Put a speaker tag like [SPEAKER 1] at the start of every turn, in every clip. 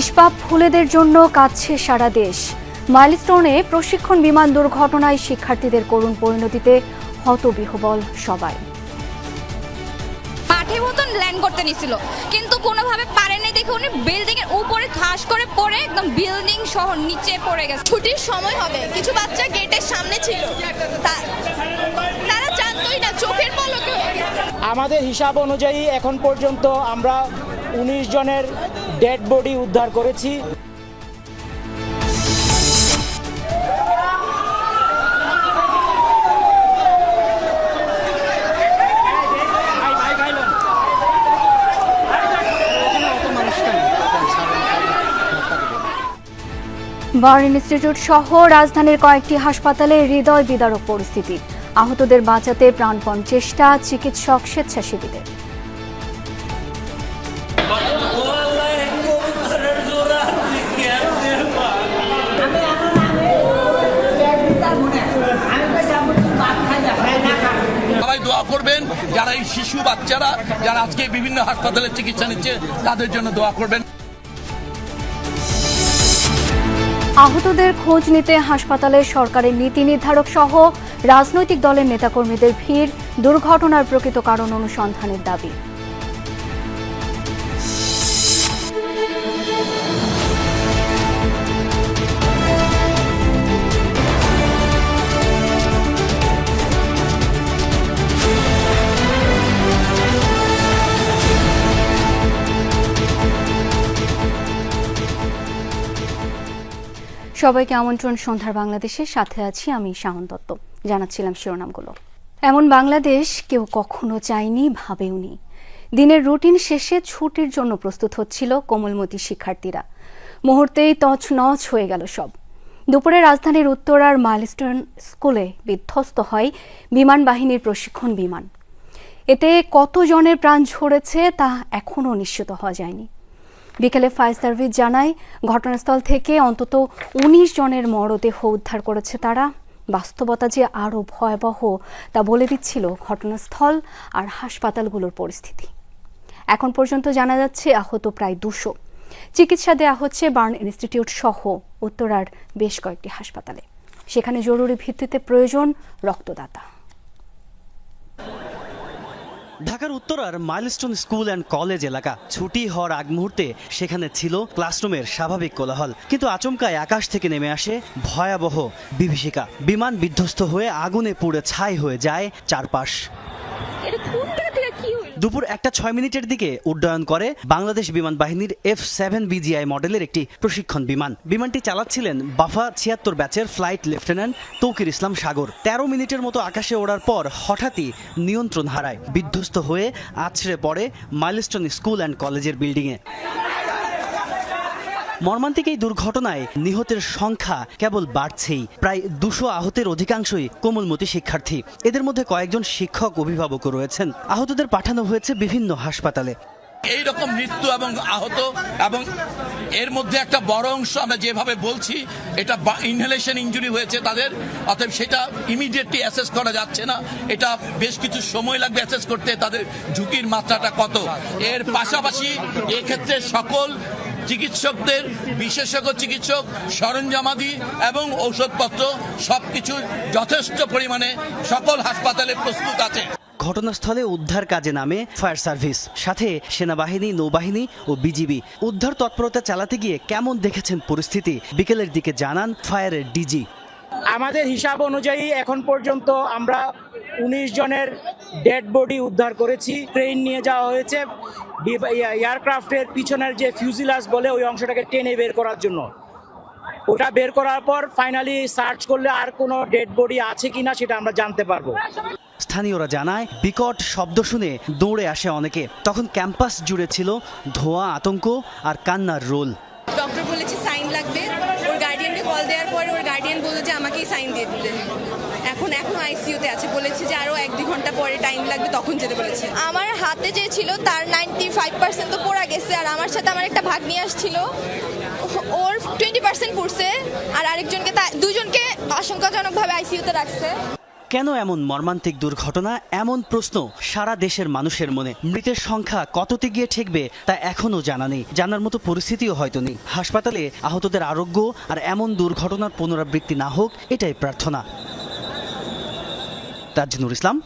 [SPEAKER 1] নিষ্পাপ ফুলেদের জন্য কাঁদছে সারা দেশ। মাইলস্টোনে প্রশিক্ষণ বিমান দুর্ঘটনায় শিক্ষার্থীদের করুণ পরিণতিতে হতবিহ্বল সবাই।
[SPEAKER 2] মাঠের মতন ল্যান্ড করতে নিছিল, কিন্তু কোনোভাবে পারেনি দেখে উনি বিল্ডিং এর উপরে ঠাস করে পড়ে একদম বিল্ডিং সহ নিচে পড়ে গেছে।
[SPEAKER 3] ছুটির সময় হবে, কিছু বাচ্চা গেটের সামনে ছিল, তারা জানতোই না, চোখের পলকে হয়ে গেছে।
[SPEAKER 4] আমাদের হিসাব অনুযায়ী এখন পর্যন্ত আমরা 19 জনের ডেড বডি উদ্ধার করেছি।
[SPEAKER 1] বার্ন ইনস্টিটিউট সহ রাজধানীর কয়েকটি হাসপাতালে হৃদয় বিদারক পরিস্থিতি। আহতদের বাঁচাতে প্রাণপণ চেষ্টা চিকিৎসক স্বেচ্ছাসেবীদের।
[SPEAKER 5] সবাই দোয়া করবেন, যারা এই শিশু বাচ্চারা যারা আজকে বিভিন্ন হাসপাতালে চিকিৎসা নিচ্ছে তাদের জন্য দোয়া করবেন।
[SPEAKER 1] আহতদের খোঁজ নিতে হাসপাতালে সরকারের নীতি নির্ধারক সহ রাজনৈতিক দলের নেতাকর্মীদের ভিড়, দুর্ঘটনার প্রকৃত কারণ অনুসন্ধানের দাবি। সবাইকে আমন্ত্রণ সন্ধ্যার বাংলাদেশের সাথে আছি আমি শাওন দত্ত। জানাচ্ছিলাম শিরোনামগুলো। এমন বাংলাদেশ কেউ কখনো চায়নি, ভাবেওনি। দিনের রুটিন শেষে ছুটির জন্য প্রস্তুত হচ্ছিল কোমলমতি শিক্ষার্থীরা। মুহূর্তেই তছনছ হয়ে গেল সব। দুপুরে রাজধানীর উত্তরার মাইলস্টোন স্কুলে বিধ্বস্ত হয় বিমান বাহিনীর প্রশিক্ষণ বিমান। এতে কতজনের প্রাণ ঝরেছে তা এখনও নিশ্চিত হওয়া যায়নি। বিকেলে ফায়ার সার্ভিস জানায় ঘটনাস্থল থেকে অন্তত 19 জনের মরদেহ উদ্ধার করেছে তারা। বাস্তবতা যে আরও ভয়াবহ তা বলে দিচ্ছিল ঘটনাস্থল আর হাসপাতালগুলোর পরিস্থিতি। এখন পর্যন্ত জানা যাচ্ছে আহত প্রায় 200। চিকিৎসা দেওয়া হচ্ছে বার্ন ইনস্টিটিউট সহ উত্তরার বেশ কয়েকটি হাসপাতালে। সেখানে জরুরি ভিত্তিতে প্রয়োজন রক্তদাতা।
[SPEAKER 6] ঢাকার উত্তরার মাইলস্টোন স্কুল অ্যান্ড কলেজ এলাকা। ছুটি হওয়ার আগ মুহূর্তে সেখানে ছিল ক্লাসরুমের স্বাভাবিক কোলাহল, কিন্তু আচমকায় আকাশ থেকে নেমে আসে ভয়াবহ বিভীষিকা। বিমান বিধ্বস্ত হয়ে আগুনে পুড়ে ছাই হয়ে যায় চারপাশ। দুপুর 1:06 দিকে উড্ডয়ন করে বাংলাদেশ বিমান বাহিনীর F-7BGI মডেলের একটি প্রশিক্ষণ বিমান। বিমানটি চালাচ্ছিলেন বাফা 76 ব্যাচের ফ্লাইট লেফটেন্যান্ট তৌকির ইসলাম সাগর। 13 মিনিটের মতো আকাশে ওড়ার পর হঠাৎই নিয়ন্ত্রণ হারায়, বিধ্বস্ত হয়ে আছড়ে পড়ে মাইলস্টোন স্কুল অ্যান্ড কলেজের বিল্ডিংয়ে। মর্মান্তিক এই দুর্ঘটনায় নিহতের সংখ্যা কেবল বাড়ছেই। প্রায় 200 আহতের অধিকাংশই কোমলমতি শিক্ষার্থী। এদের মধ্যে কয়েকজন শিক্ষক অভিভাবকও রয়েছেন। আহতদের পাঠানো হয়েছে বিভিন্ন হাসপাতালে।
[SPEAKER 5] এই রকম মৃত্যু এবং আহত এবং এর মধ্যে একটা বড় অংশ আমরা যেভাবে বলছি এটা ইনহেলেশন ইনজুরি হয়েছে তাদের, অতএব সেটা ইমিডিয়েটলি অ্যাসেস করা যাচ্ছে না। এটা বেশ কিছু সময় লাগবে অ্যাসেস করতে, তাদের ঝুঁকির মাত্রাটা কত। এর পাশাপাশি এক্ষেত্রে সকল চিকিৎসকদের, বিশেষজ্ঞ চিকিৎসক, সরঞ্জামাদি এবং ঔষধপত্র সবকিছু যথেষ্ট পরিমাণে সকল হাসপাতালে প্রস্তুত আছে।
[SPEAKER 6] ঘটনাস্থলে উদ্ধার কাজে নামে ফায়ার সার্ভিস, সাথে সেনাবাহিনী, নৌবাহিনী ও বিজিবি। উদ্ধার তৎপরতা চালাতে গিয়ে কেমন দেখেছেন পরিস্থিতি বিকেলের দিকে জানান ফায়ারের ডিজি।
[SPEAKER 4] আমাদের হিসাব অনুযায়ী এখন পর্যন্ত আমরা 19 জনের ডেড বডি উদ্ধার করেছি। ট্রেন নিয়ে যাওয়া হয়েছে এয়ারক্রাফটের পিছনের যে ফিউজিলাস বলে ওই অংশটাকে টেনে বের করার জন্য। ওটা বের করার পর ফাইনালি সার্চ করলে আর কোনো ডেড বডি আছে কিনা সেটা আমরা জানতে পারবো।
[SPEAKER 6] স্থানীয়রা জানায় বিকট শব্দ শুনে দৌড়ে আসে অনেকে। তখন ক্যাম্পাস জুড়ে ছিল ধোঁয়া, আতঙ্ক আর কান্নার রোল।
[SPEAKER 3] ডক্টর বলেছে সাইন লাগবে, ওর গার্ডিয়ানকে কল দেওয়ার পরে ওর গার্ডিয়ান বলল যে আমাকেই সাইন দিয়ে দিতে। এখন আইসিইউতে আছে, বলেছে যে আরো 1-2 ঘন্টা পরে টাইম লাগবে, তখন যেতে বলেছে। আমার হাতে যে ছিল তার 95% তো পড়া গেছে, আর আমার সাথে আমার একটা ভাগ্নি আসছিল, ওর 20% পড়ছে, আর আরেকজনকে 2জনকে আশঙ্কাজনকভাবে আইসিইউতে রাখছে।
[SPEAKER 6] কেন এমন মর্মান্তিক দুর্ঘটনা, এমন প্রশ্ন সারা দেশের মানুষের মনে। মৃতের সংখ্যা কততে গিয়ে ঠেকবে তা এখনও জানা নেই, জানার মতো পরিস্থিতিও হয়তো নেই। হাসপাতালে আহতদের আরোগ্য আর এমন দুর্ঘটনার পুনরাবৃত্তি না হোক, এটাই প্রার্থনা। তাজনুর ইসলাম,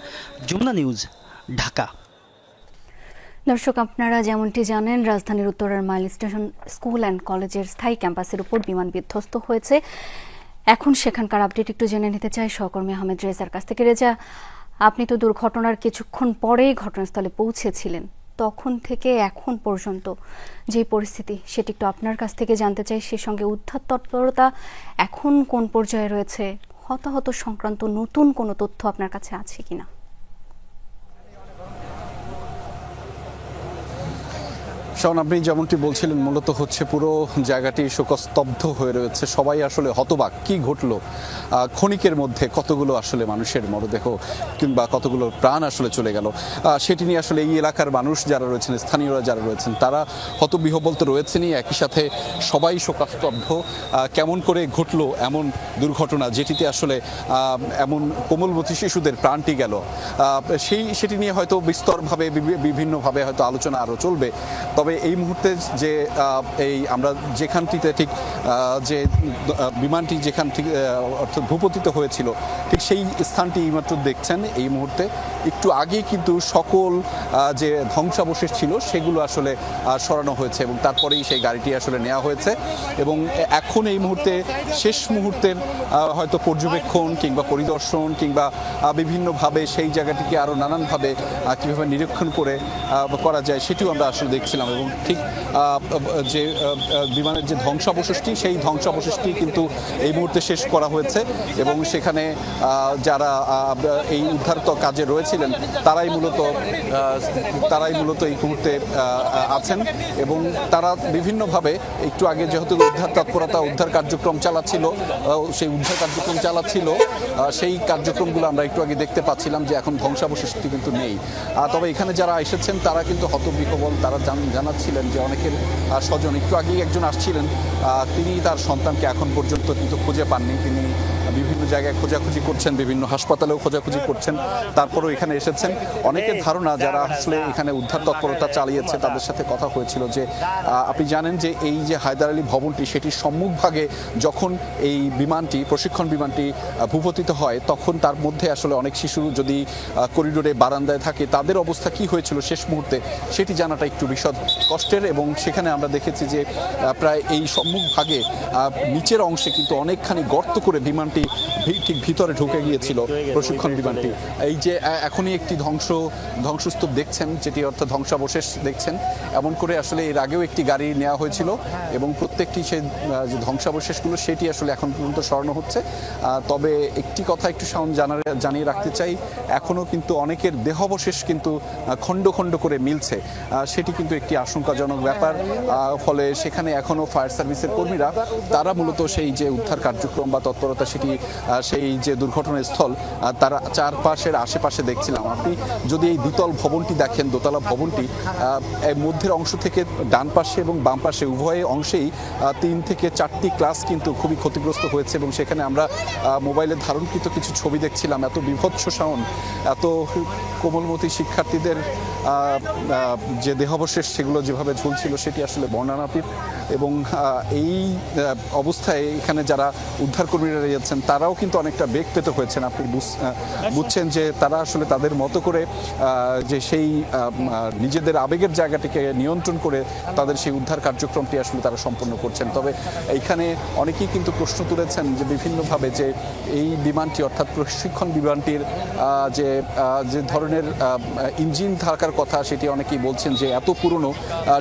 [SPEAKER 6] যমুনা নিউজ, ঢাকা।
[SPEAKER 1] দর্শক, আপনারা যেমনটি জানেন, রাজধানীর উত্তরের মাইল স্টেশন স্কুল অ্যান্ড কলেজের স্থায়ী ক্যাম্পাসের উপর বিমান বিধ্বস্ত হয়েছে। এখন সেখানকার আপডেট একটু জেনে নিতে চাই সহকর্মী আহমেদ রেজার কাছ থেকে। রেজা, আপনি তো দুর্ঘটনার কিছুক্ষণ পরেই ঘটনাস্থলে পৌঁছেছিলেন, তখন থেকে এখন পর্যন্ত যে পরিস্থিতি সেটি একটু আপনার কাছ থেকে জানতে চাই। সে সঙ্গে উদ্ধার তৎপরতা এখন কোন পর্যায়ে রয়েছে, হতাহত সংক্রান্ত নতুন কোনো তথ্য আপনার কাছে আছে কিনা?
[SPEAKER 7] শাওন, আপনি যেমনটি বলছিলেন, মূলত হচ্ছে পুরো জায়গাটি শোকস্তব্ধ হয়ে রয়েছে। সবাই আসলে হতবাক, কি ঘটলো। ক্ষণিকের মধ্যে কতগুলো আসলে মানুষের মরদেহ কিংবা কতগুলো প্রাণ আসলে চলে গেল, সেটি নিয়ে আসলে এই এলাকার মানুষ যারা রয়েছেন, স্থানীয়রা যারা রয়েছেন, তারা হতবিহ্বল তো রয়েছেনই, একই সাথে সবাই শোকস্তব্ধ। কেমন করে ঘটলো এমন দুর্ঘটনা যেটিতে আসলে এমন কোমলমতি শিশুদের প্রাণটি গেল, সেটি নিয়ে হয়তো বিস্তরভাবে বিভিন্নভাবে হয়তো আলোচনা আরও চলবে। তবে এই মুহূর্তে যে আমরা যেখানটিতে ঠিক যে বিমানটি যেখান থেকে অর্থাৎ ভূপতিত হয়েছিল, ঠিক সেই স্থানটি এইমাত্র দেখছেন। এই মুহূর্তে একটু আগে কিন্তু সকল যে ধ্বংসাবশেষ ছিল সেগুলো আসলে সরানো হয়েছে এবং তারপরেই সেই গাড়িটি আসলে নেওয়া হয়েছে। এবং এখন এই মুহূর্তে শেষ মুহূর্তের হয়তো পর্যবেক্ষণ কিংবা পরিদর্শন কিংবা বিভিন্নভাবে সেই জায়গাটিকে আরও নানানভাবে কীভাবে নিরীক্ষণ করে করা যায় সেটিও আমরা আসলে দেখছিলাম। এবং ঠিক যে বিমানের যে ধ্বংসাবশেষটি, সেই ধ্বংসাবশেষটি কিন্তু এই মুহূর্তে শেষ করা হয়েছে এবং সেখানে যারা এই উদ্ধার কাজে রয়েছিলেন তারাই মূলত এই মুহূর্তে আছেন এবং তারা বিভিন্নভাবে একটু আগে যেহেতু উদ্ধার কার্যক্রম চালাচ্ছিল, সেই কার্যক্রমগুলো আমরা একটু আগে দেখতে পাচ্ছিলাম যে এখন ধ্বংসাবশেষটি কিন্তু নেই। তবে এখানে যারা এসেছেন তারা কিন্তু হতবিহ্বল। তারা জানাচ্ছিলেন যে অনেকের স্বজন, একটু আগেই একজন আসছিলেন, তিনি তার সন্তানকে এখন পর্যন্ত কিন্তু খুঁজে পাননি। তিনি বিভিন্ন জায়গায় খোঁজাখুঁজি করছেন, বিভিন্ন হাসপাতালেও খোঁজাখুঁজি করছেন, তারপরেও এখানে এসেছেন। অনেকের ধারণা যারা আসলে এখানে উদ্ধার তৎপরতা চালিয়েছে তাদের সাথে কথা হয়েছিল যে আপনি জানেন যে এই যে হায়দার আলী ভবনটি, সেটির সম্মুখভাগে যখন এই বিমানটি, প্রশিক্ষণ বিমানটি ভূপতিত হয়, তখন তার মধ্যে আসলে অনেক শিশু যদি করিডোরে বারান্দায় থাকে, তাদের অবস্থা কি হয়েছিল শেষ মুহূর্তে সেটি জানাটা একটু বিশদ কষ্টের। এবং সেখানে আমরা দেখেছি যে প্রায় এই সম্মুখভাগে নিচের অংশে কিন্তু অনেকখানি গর্ত করে বিমানটি ঠিক ভিতরে ঢুকে গিয়েছিল প্রশিক্ষণ বিমানটি। এই যে এখনই একটি ধ্বংসস্তূপ দেখছেন, যেটি অর্থাৎ ধ্বংসাবশেষ দেখছেন, এমন করে আসলে এর আগেও একটি গাড়ি নেওয়া হয়েছিল এবং প্রত্যেকটি সেই যে ধ্বংসাবশেষগুলো সেটি আসলে এখন পর্যন্ত সরানো হচ্ছে। তবে একটি কথা একটু জানিয়ে রাখতে চাই, এখনও কিন্তু অনেকের দেহাবশেষ কিন্তু খণ্ড খণ্ড করে মিলছে, সেটি কিন্তু একটি আশঙ্কাজনক ব্যাপার। ফলে সেখানে এখনও ফায়ার সার্ভিসের কর্মীরা তারা মূলত সেই যে উদ্ধার কার্যক্রম বা তৎপরতা, সেটি সেই যে দুর্ঘটনাস্থল তারা চারপাশের আশেপাশে দেখছিলাম। আপনি যদি এই দ্বিতল ভবনটি দেখেন, দোতলা ভবনটি, মধ্যের অংশ থেকে ডান পাশে এবং বাম পাশে উভয় অংশেই 3 থেকে 4টি ক্লাস কিন্তু খুবই ক্ষতিগ্রস্ত হয়েছে। এবং সেখানে আমরা মোবাইলে ধারণকৃত কিছু ছবি দেখছিলাম, এত বিভৎস শাওন, এত কোমলমতি শিক্ষার্থীদের যে দেহাবশেষ সেগুলো যেভাবে ঝুলছিল সেটি আসলে বর্ণনাতীত। এবং এই অবস্থায় এখানে যারা উদ্ধারকর্মীরা রয়েছেন তারাও কিন্তু অনেকটা বেগ পেতে হয়েছেন। আপনি বুঝছেন যে তারা আসলে তাদের মতো করে যে সেই নিজেদের আবেগের জায়গাটিকে নিয়ন্ত্রণ করে তাদের সেই উদ্ধার কার্যক্রমটি আসলে তারা সম্পন্ন করছেন। তবে এইখানে অনেকেই কিন্তু প্রশ্ন তুলেছেন যে বিভিন্নভাবে যে এই বিমানটি অর্থাৎ প্রশিক্ষণ বিমানটির যে ধরনের ইঞ্জিন থাকার কথা, সেটি অনেকেই বলছেন যে এত পুরনো,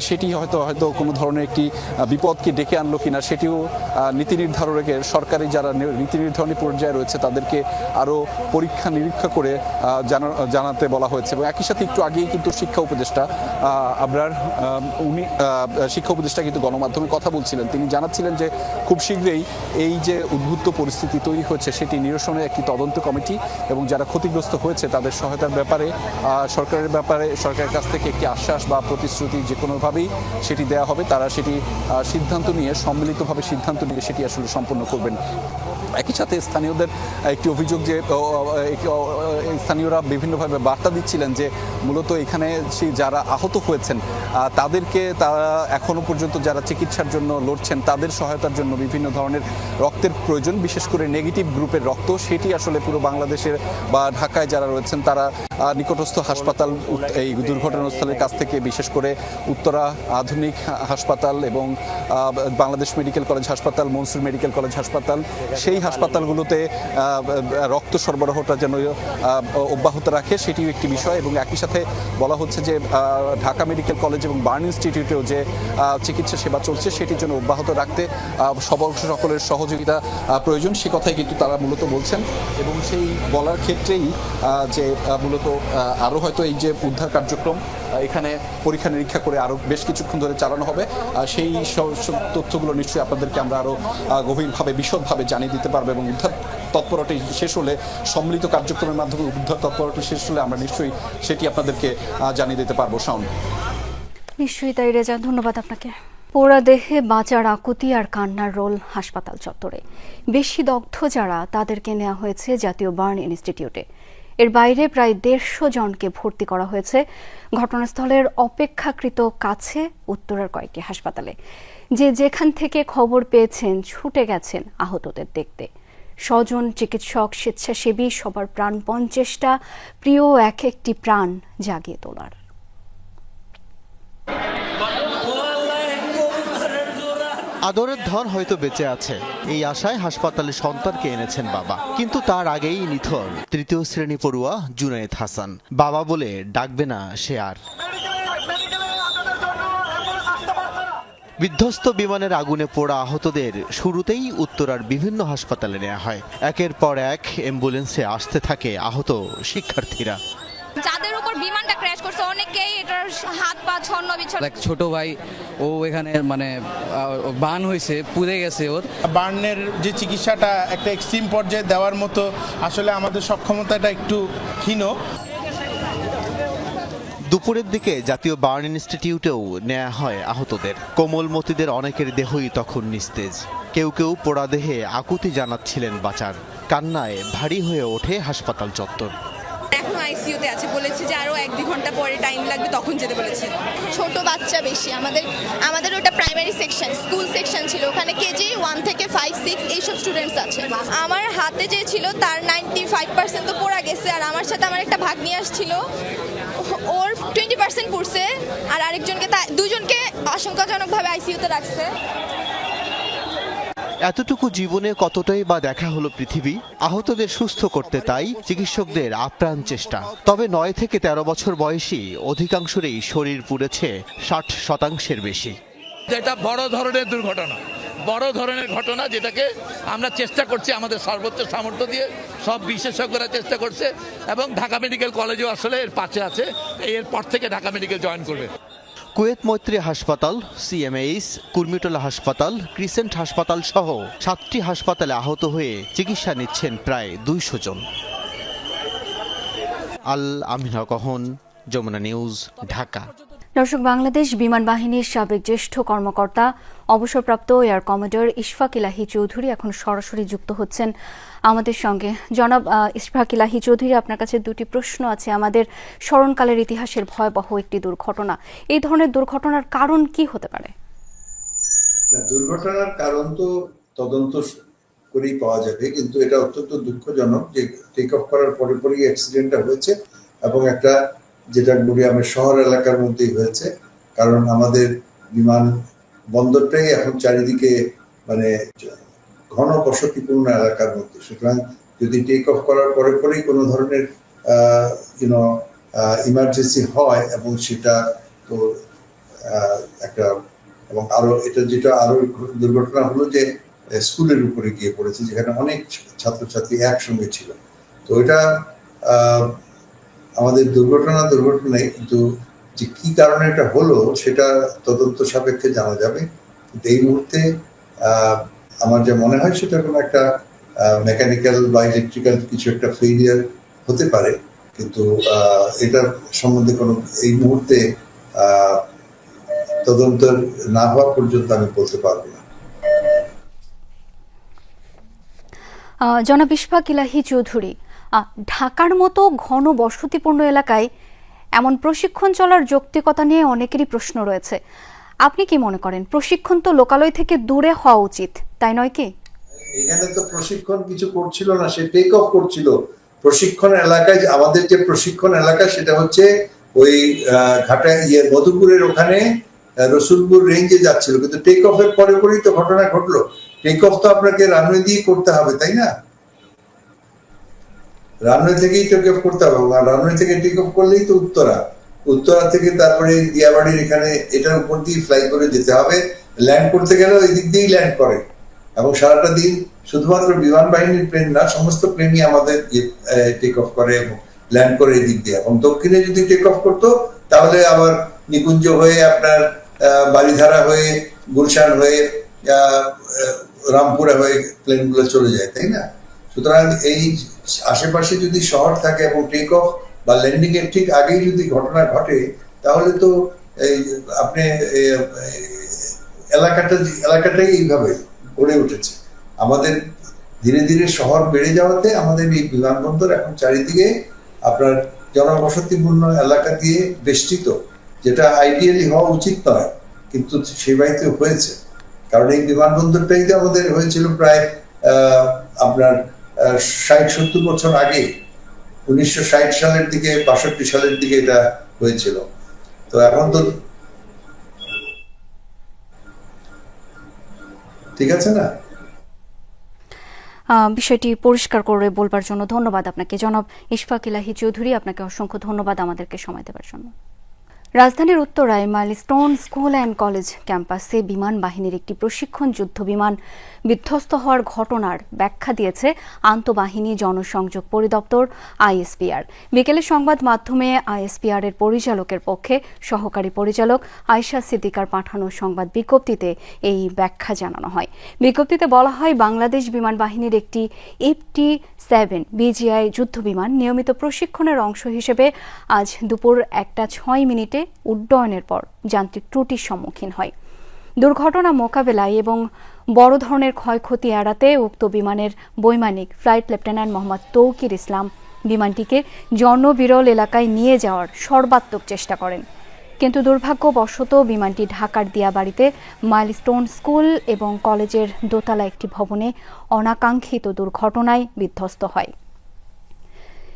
[SPEAKER 7] সেটি হয়তো কোনো ধরনের একটি বিপদকে ডেকে আনলো কিনা, সেটিও নীতি নির্ধারকের সরকারি যারা নীতি নির্ধারণী পর্যায়ে রয়েছে তাদেরকে আরও পরীক্ষা নিরীক্ষা করে জানাতে বলা হয়েছে। এবং একই সাথে একটু আগেই কিন্তু শিক্ষা উপদেষ্টা কিন্তু গণমাধ্যমে কথা বলছিলেন। তিনি জানাচ্ছিলেন যে খুব শীঘ্রই এই যে উদ্ভূত পরিস্থিতি তৈরি হচ্ছে সেটি নিরসনের একটি তদন্ত কমিটি এবং যারা ক্ষতিগ্রস্ত হয়েছে তাদের সহায়তার ব্যাপারে সরকারের কাছ থেকে একটি আশ্বাস বা প্রতিশ্রুতি যে কোনোভাবেই সেটি দেওয়া হবে। তারা সেটি সিদ্ধান্ত নিয়ে, সম্মিলিতভাবে সিদ্ধান্ত নিয়ে সেটি আসলে সম্পন্ন করবেন। একই একই সাথে স্থানীয়দের একটি অভিযোগ যে স্থানীয়রা বিভিন্নভাবে বার্তা দিচ্ছিলেন যে মূলত এখানে যারা আহত হয়েছেন তাদেরকে তারা এখনো পর্যন্ত যারা চিকিৎসার জন্য লড়ছেন তাদের সহায়তার জন্য বিভিন্ন ধরনের রক্তের প্রয়োজন, বিশেষ করে নেগেটিভ গ্রুপের রক্ত। সেটি আসলে পুরো বাংলাদেশের বা ঢাকায় যারা রয়েছেন তারা নিকটস্থ হাসপাতাল এই দুর্ঘটনাস্থলের কাছ থেকে, বিশেষ করে উত্তরা আধুনিক হাসপাতাল এবং বাংলাদেশ মেডিকেল কলেজ হাসপাতাল, মনসুর মেডিকেল কলেজ হাসপাতাল, সেই হাসপাতালগুলোতে রক্ত সরবরাহটা যেন অব্যাহত রাখে সেটিও একটি বিষয়। এবং একই সাথে বলা হচ্ছে যে ঢাকা মেডিকেল কলেজ এবং বার্ন ইনস্টিটিউটেও যে চিকিৎসা সেবা চলছে সেটির জন্য অব্যাহত রাখতে সকলের সহযোগিতা প্রয়োজন, সে কথাই কিন্তু তারা মূলত বলছেন। এবং সেই বলার ক্ষেত্রেই যে মূলত আরও হয়তো এই যে উদ্ধার কার্যক্রম এখানে পরীক্ষা নিরীক্ষা করে আরও বেশ কিছুক্ষণ ধরে চালানো হবে, সেই তথ্যগুলো নিশ্চয়ই আপনাদেরকে আমরা আরও গভীরভাবে বিশদভাবে জানিয়ে দিতে পারবো। এবং উদ্ধার তৎপরতা শেষ হলে, সম্মিলিত কার্যক্রমের মাধ্যমে উদ্ধার তৎপরতা শেষ হলে আমরা নিশ্চয়ই সেটি আপনাদেরকে জানিয়ে দিতে পারবো। শাওন,
[SPEAKER 1] নিশ্চয়ই তাই রেজা, ধন্যবাদ আপনাকে। পোড়া দেহে বাঁচার আকুতি আর কান্নার রোল হাসপাতাল চত্বরে। বেশি দগ্ধ যারা তাদেরকে নেওয়া হয়েছে জাতীয় বার্ন ইনস্টিটিউটে। এর বাইরে প্রায় 150 জনকে ভর্তি করা হয়েছে ঘটনাস্থলের অপেক্ষাকৃত কাছে উত্তরার কয়েকটি হাসপাতালে। যেখান থেকে খবর পেয়েছেন ছুটে গেছেন আহতদের দেখতে। স্বজন, চিকিৎসক, স্বেচ্ছাসেবী সবার প্রাণপণ চেষ্টা প্রিয় একটি প্রাণ জাগিয়ে তোলার।
[SPEAKER 8] আদরের ধন হয়তো বেঁচে আছে, এই আশায় হাসপাতালে সন্তানকে এনেছেন বাবা। কিন্তু তার আগেই নিথর 3য় শ্রেণী পড়ুয়া জুনায়েদ হাসান। বাবা বলে ডাকবে না সে আর। বিধ্বস্ত বিমানের আগুনে পোড়া আহতদের শুরুতেই উত্তরার বিভিন্ন হাসপাতালে নেওয়া হয়। একের পর এক অ্যাম্বুলেন্সে আসতে থাকে আহত শিক্ষার্থীরা।
[SPEAKER 2] যাদের উপর বিমানটা ক্র্যাশ করছে অনেকেই এটার হাত পা ছন্ন বিচ্ছন্ন।
[SPEAKER 9] ছোট ভাই ও এখানে বার্ন হয়েছে, পুড়ে গেছে। ওর
[SPEAKER 10] বার্নের যে চিকিৎসাটা একটা এক্সট্রিম পর্যায়ে দেওয়ার মতো আসলে আমাদের সক্ষমতাটা একটু ক্ষীণ।
[SPEAKER 8] দুপুরের দিকে জাতীয় বার্ন ইনস্টিটিউটেও নেওয়া হয় আহতদের। কোমলমতিদের অনেকের দেহই তখন নিস্তেজ। কেউ কেউ পোড়া দেহে আকুতি জানাচ্ছিলেন বাঁচার। কান্নায় ভারী হয়ে ওঠে হাসপাতাল চত্বর।
[SPEAKER 3] এখন আইসিইউতে আছে, বলেছে যে আরো 1-2 ঘন্টা পরে টাইম লাগবে, তখন যেতে বলেছে।
[SPEAKER 11] ছোট বাচ্চা বেশি, আমাদের ওটা প্রাইমারি সেকশন, স্কুল সেকশন ছিল, ওখানে কেজি 1 থেকে 5-6 এইসব স্টুডেন্টস আছে। আমার হাতে যে ছিল তার 95% তো পড়া গেছে, আর আমার সাথে আমার একটা ভাগ্নি আসছিল, ওর 20% পড়ছে, আর আরেকজনকে দুজনকে আশঙ্কাজনকভাবে আইসিইউতে রাখছে।
[SPEAKER 8] এতটুকু জীবনে কতটাই বা দেখা হলো পৃথিবী। আহতদের সুস্থ করতে তাই চিকিৎসকদের আপ্রাণ চেষ্টা। তবে 9 থেকে 13 বছর বয়সী অধিকাংশেরই শরীর পুড়েছে 60% বেশি।
[SPEAKER 5] এটা বড় ধরনের দুর্ঘটনা, বড় ধরনের ঘটনা, যেটাকে আমরা চেষ্টা করছি আমাদের সর্বোচ্চ সামর্থ্য দিয়ে, সব বিশেষজ্ঞরা চেষ্টা করছে। এবং ঢাকা মেডিকেল কলেজও আসলে এর পাশে আছে, এরপর থেকে ঢাকা মেডিকেল জয়েন করবে।
[SPEAKER 8] কুয়েত মৈত্রী হাসপাতাল, সিএমএইচ, কুর্মিটোলা হাসপাতাল, ক্রিসেন্ট হাসপাতাল সহ 7টি হাসপাতালে আহত হয়ে চিকিৎসা নিচ্ছেন প্রায় 200 জন। আল আমিনা কহন, যমুনা নিউজ, ঢাকা।
[SPEAKER 1] দর্শক, বাংলাদেশ বিমান বাহিনীর সাবেক জ্যেষ্ঠ কর্মকর্তা অবসরপ্রাপ্ত এয়ার কমোডর ইশফাক ইলাহি চৌধুরী এখন সরাসরি যুক্ত হচ্ছেন আমাদের সঙ্গে। জনাব ইশফাক ইলাহি চৌধুরী, আপনার কাছে 2টি প্রশ্ন আছে। আমাদের স্মরণকালের ইতিহাসের ভয়াবহ একটি দুর্ঘটনা, এই ধরনের দুর্ঘটনার কারণ কি হতে পারে?
[SPEAKER 12] দুর্ঘটনার কারণ তো তদন্ত করেই পাওয়া যাবে, কিন্তু এটা অত্যন্ত দুঃখজনক যে টেক অফ করার পরে পরেই অ্যাক্সিডেন্টটা হয়েছে, এবং একটা যেটা গুড়িয়ামের শহর এলাকার মধ্যেই হয়েছে। কারণ আমাদের বিমান বন্দরটাই এখন চারিদিকে ঘন বসতিপূর্ণ এলাকার মধ্যে, সুতরাং যদি টেক অফ করার পরে পরেই কোনো ধরনের ইমার্জেন্সি হয়, এবং সেটা তো একটা, এবং আরো এটা যেটা আরো দুর্ঘটনা হলো যে স্কুলের উপরে গিয়ে পড়েছে, যেখানে অনেক ছাত্রছাত্রী একসঙ্গে ছিল। তো এটা আমাদের দুর্ঘটনাই, কিন্তু যে কি কারণে এটা হলো সেটা তদন্ত সাপেক্ষে জানা যাবে। কিন্তু এই মুহূর্তে আমার যা মনে হয় সেটা কোনো একটা মেকানিক্যাল বা ইলেকট্রিক্যাল কিছু একটা ফেলিয়ার হতে পারে, কিন্তু এটা সম্বন্ধে কোনো এই মুহূর্তে তদন্ত না হওয়া পর্যন্ত আমি বলতে পারবো না।
[SPEAKER 1] জনাব ইশফাক ইলাহি চৌধুরী, ঢাকার মতো ঘন বসতিপূর্ণ এলাকায় এমন প্রশিক্ষণ চলার যৌক্তিকতা নিয়ে অনেকেরই প্রশ্ন রয়েছে। আপনি কি মনে করেন প্রশিক্ষণ তো লোকালয় থেকে দূরে হওয়া উচিত, তাই নয় কি?
[SPEAKER 12] এখানে তো প্রশিক্ষণ কিছু করছিল না, সে টেক অফ করছিল। প্রশিক্ষণ এলাকায় আমাদের যে প্রশিক্ষণ এলাকা সেটা হচ্ছে ওই ঘাটা মধুপুরের ওখানে রসুলপুর রেঞ্জে যাচ্ছিল, কিন্তু টেক অফের পরে পরেই তো ঘটনা ঘটলো। টেক অফ তো আপনাকে রানওয়ে দিয়ে করতে হবে, তাই না? রানওয়ে থেকেই টেক অফ করতে হবে, আর রানওয়ে থেকে টেক অফ করলেই তো উত্তরা থেকে তারপরে দিয়াবাড়ির এখানে এটার উপর দিয়ে ফ্লাই করে যেতে হবে। ল্যান্ড করতে গেলে ওই দিক দিয়েই ল্যান্ড করে, এবং সারাটা দিন শুধুমাত্র বিমান বাহিনীর প্লেন না, সমস্ত প্লেনই আমাদের টেক অফ করে এবং ল্যান্ড করে এই দিক দিয়ে। এবং দক্ষিণে যদি টেক অফ করতো তাহলে আবার নিকুঞ্জ হয়ে আপনার বাড়িধারা হয়ে গুলশান হয়ে রামপুরা হয়ে প্লেনগুলো চলে যায়, তাই না? সুতরাং এই আশেপাশে যদি শহর থাকে এবং টেক অফ বা ল্যান্ডিং এর ঠিক আগেই যদি ঘটনা ঘটে, তাহলে তো এই আপনি এলাকাটাই এইভাবে গড়ে উঠেছে। আমাদের ধীরে ধীরে শহর বেড়ে যাওয়াতে আমাদের এই বিমানবন্দর এখন চারিদিকে আপনার জনবসতিপূর্ণ এলাকা দিয়ে বেষ্টিত, যেটা আইডিয়ালি হওয়া উচিত নয়, কিন্তু সেবাইতে হয়েছে। কারণ এই বিমানবন্দরটাই তো আমাদের হয়েছিল প্রায় আপনার 60-70 বছর আগে, 1960 সালের দিকে 62 সালের দিকে এটা হয়েছিল। তো এখন তো ঠিক আছে না?
[SPEAKER 1] বিষয়টি পরিষ্কার করে বলবার জন্য ধন্যবাদ আপনাকে জনাব ইশফাক ইলাহি চৌধুরী। আপনাকে অসংখ্য ধন্যবাদ আমাদেরকে সময় দেওয়ার জন্য। রাজধানীর উত্তরায় মাইলস্টোন স্কুল অ্যান্ড কলেজ ক্যাম্পাসে বিমান বাহিনীর একটি প্রশিক্ষণ যুদ্ধ বিমান বিধ্বস্ত হওয়ার ঘটনার ব্যাখ্যা দিয়েছে আন্তঃবাহিনী জনসংযোগ পরিদপ্তর আইএসপিআর। বিকেলে সংবাদ মাধ্যমে আইএসপিআর এর পরিচালকের পক্ষে সহকারী পরিচালক আয়শা সিদ্দিকার পাঠানো সংবাদ বিজ্ঞপ্তিতে এই ব্যাখ্যা জানানো হয়। বিজ্ঞপ্তিতে বলা হয়, বাংলাদেশ বিমান বাহিনীর একটি FT-7 বিজিআই যুদ্ধ বিমান নিয়মিত প্রশিক্ষণের অংশ হিসেবে আজ দুপুর 1:06 উড্ডয়নের পর যান্ত্রিক ত্রুটির সম্মুখীন হয়। দুর্ঘটনা মোকাবেলায় এবং বড় ধরনের ক্ষয়ক্ষতি এড়াতে উক্ত বিমানের বৈমানিক ফ্লাইট লেফটেন্যান্ট মোহাম্মদ তৌকির ইসলাম বিমানটিকে জনবিরল এলাকায় নিয়ে যাওয়ার সর্বাত্মক চেষ্টা করেন, কিন্তু দুর্ভাগ্যবশত বিমানটি ঢাকার দিয়াবাড়িতে মাইলস্টোন স্কুল এবং কলেজের দোতলা একটি ভবনে অনাকাঙ্ক্ষিত দুর্ঘটনায় বিধ্বস্ত হয়।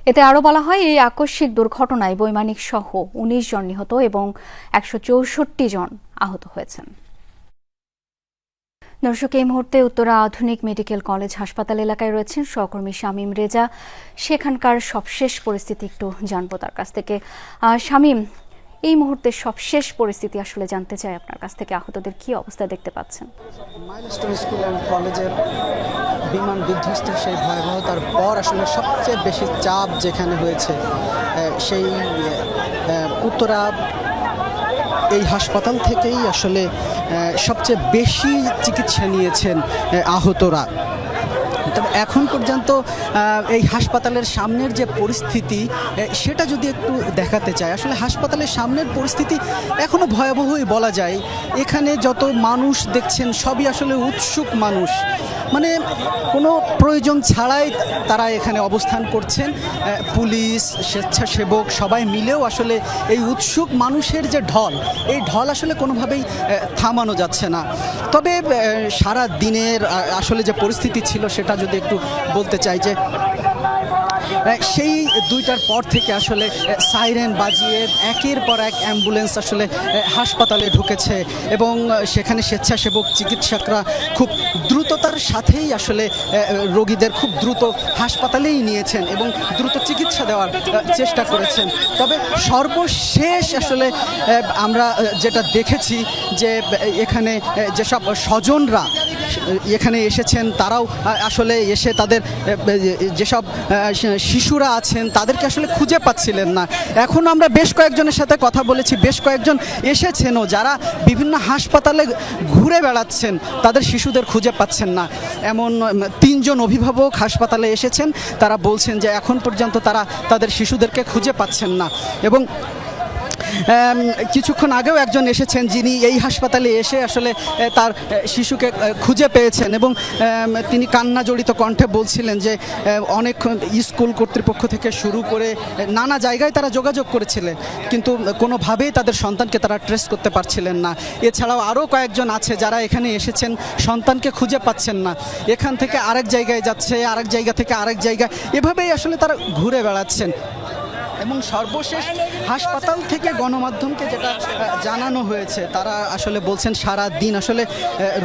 [SPEAKER 1] এতে আরও বলা হয়, এই আকস্মিক দুর্ঘটনায় বৈমানিক সহ 19 জন নিহত এবং 164 জন আহত হয়েছেন। দর্শক, এই মুহূর্তে উত্তরা আধুনিক মেডিকেল কলেজ হাসপাতাল এলাকায় রয়েছেন সহকর্মী শামীম রেজা। সেখানকার সবশেষ পরিস্থিতি একটু জানবো তার কাছ থেকে। শামীম, এই মুহূর্তে সবশেষ পরিস্থিতি আসলে জানতে চাই আপনার কাছ থেকে, আহতদের কি অবস্থা দেখতে পাচ্ছেন?
[SPEAKER 13] মাইলস্টোন স্কুল অ্যান্ড কলেজের বিমান বিধ্বস্তের সেই ভয়াবহতার পর আসলে সবচেয়ে বেশি চাপ যেখানে হয়েছে সেই উত্তরা এই হাসপাতাল থেকেই আসলে সবচেয়ে বেশি চিকিৎসা নিয়েছেন আহতরা। তবে এখন পর্যন্ত এই হাসপাতালের সামনের যে পরিস্থিতি সেটা যদি একটু দেখাতে চাই, আসলে হাসপাতালের সামনের পরিস্থিতি এখনও ভয়াবহই বলা যায়। এখানে যত মানুষ দেখছেন সবই আসলে উৎসুক মানুষ, মানে কোনো প্রয়োজন ছাড়াই তারা এখানে অবস্থান করছেন। পুলিশ, স্বেচ্ছাসেবক সবাই মিলেও আসলে এই উৎসুক মানুষের যে ঢল, এই ঢল আসলে কোনোভাবেই থামানো যাচ্ছে না। তবে সারা দিনের আসলে যে পরিস্থিতি ছিল সেটা যদি একটু বলতে চাই, যে সেই 2টার পর থেকে আসলে সাইরেন বাজিয়ে একের পর এক অ্যাম্বুলেন্স আসলে হাসপাতালে ঢুকেছে এবং সেখানে স্বেচ্ছাসেবক চিকিৎসকরা খুব দ্রুততার সাথেই আসলে রোগীদের খুব দ্রুত হাসপাতালেই নিয়েছেন এবং দ্রুত চিকিৎসা দেওয়ার চেষ্টা করেছেন। তবে সর্বশেষ আসলে আমরা যেটা দেখেছি যে এখানে যেসব স্বজনরা এখানে এসেছেন তারাও আসলে এসে তাদের যেসব শিশুরা আছেন তাদেরকে আসলে খুঁজে পাচ্ছিলেন না। এখন আমরা বেশ কয়েকজনের সাথে কথা বলেছি, বেশ কয়েকজন এসেছেনও যারা বিভিন্ন হাসপাতালে ঘুরে বেড়াচ্ছেন, তাদের শিশুদের খুঁজে পাচ্ছেন না। এমন 3 জন অভিভাবক হাসপাতালে এসেছেন, তারা বলছেন যে এখন পর্যন্ত তারা তাদের শিশুদেরকে খুঁজে পাচ্ছেন না। এবং কিছুক্ষণ আগেও একজন এসেছেন যিনি এই হাসপাতালে এসে আসলে তার শিশুকে খুঁজে পেয়েছেন এবং তিনি কান্না জড়িত কণ্ঠে বলছিলেন যে অনেক স্কুল কর্তৃপক্ষ থেকে শুরু করে নানা জায়গায় তারা যোগাযোগ করেছিলেন, কিন্তু কোনোভাবেই তাদের সন্তানকে তারা ট্রেস করতে পারছিলেন না। এছাড়াও আরও কয়েকজন আছে যারা এখানে এসেছেন, সন্তানকে খুঁজে পাচ্ছেন না, এখান থেকে আরেক জায়গায় যাচ্ছে, আরেক জায়গা থেকে আরেক জায়গা, এভাবেই আসলে তারা ঘুরে বেড়াচ্ছেন। এবং সর্বশেষ হাসপাতাল থেকে গণমাধ্যমকে যেটা জানানো হয়েছে, তারা আসলে বলছেন সারা দিন আসলে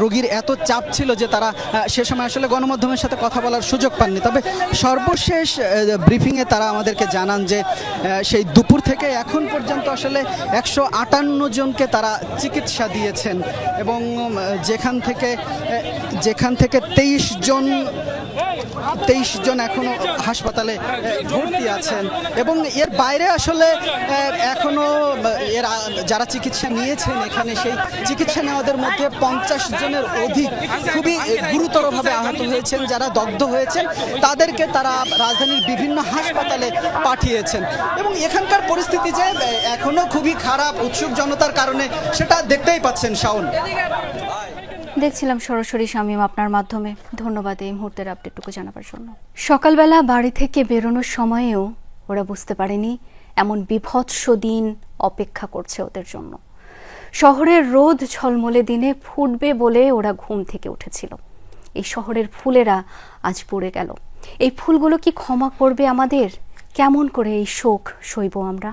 [SPEAKER 13] রোগীর এত চাপ ছিল যে তারা সে সময় আসলে গণমাধ্যমের সাথে কথা বলার সুযোগ পাননি। তবে সর্বশেষ ব্রিফিংয়ে তারা আমাদেরকে জানান যে সেই দুপুর থেকে এখন পর্যন্ত আসলে 158 জনকে তারা চিকিৎসা দিয়েছেন এবং যেখান থেকে 23 জন এখনো হাসপাতালে ভর্তি আছেন এবং এর বাইরে আসলে এখনো যারা চিকিৎসা নিয়েছেন এখানে, সেই চিকিৎসা নেওয়াদের মধ্যে 50 জনের অধিক খুবই গুরুতরভাবে আহত হয়েছেন। যারা দগ্ধ হয়েছেন তাদেরকে তারা রাজধানীর বিভিন্ন হাসপাতালে পাঠিয়েছেন এবং এখানকার পরিস্থিতি যে এখনো খুবই খারাপ, উৎসুক জনতার কারণে সেটা দেখতেই পাচ্ছেন। শাওন,
[SPEAKER 1] দেখছিলাম সরাসরি শামীম আপনার মাধ্যমে। ধন্যবাদ এই মুহূর্তের আপডেটটুকু জানাবার জন্য। সকালবেলা বাড়ি থেকে বেরোনোর সময়েও ওরা বুঝতে পারেনি এমন বিভৎস দিন অপেক্ষা করছে ওদের জন্য। শহরের রোদ ঝলমলে দিনে ফুটবে বলে ওরা ঘুম থেকে উঠেছিল। এই শহরের ফুলেরা আজ পড়ে গেল। এই ফুলগুলো কি ক্ষমা করবে আমাদের? কেমন করে এই শোক সইব আমরা?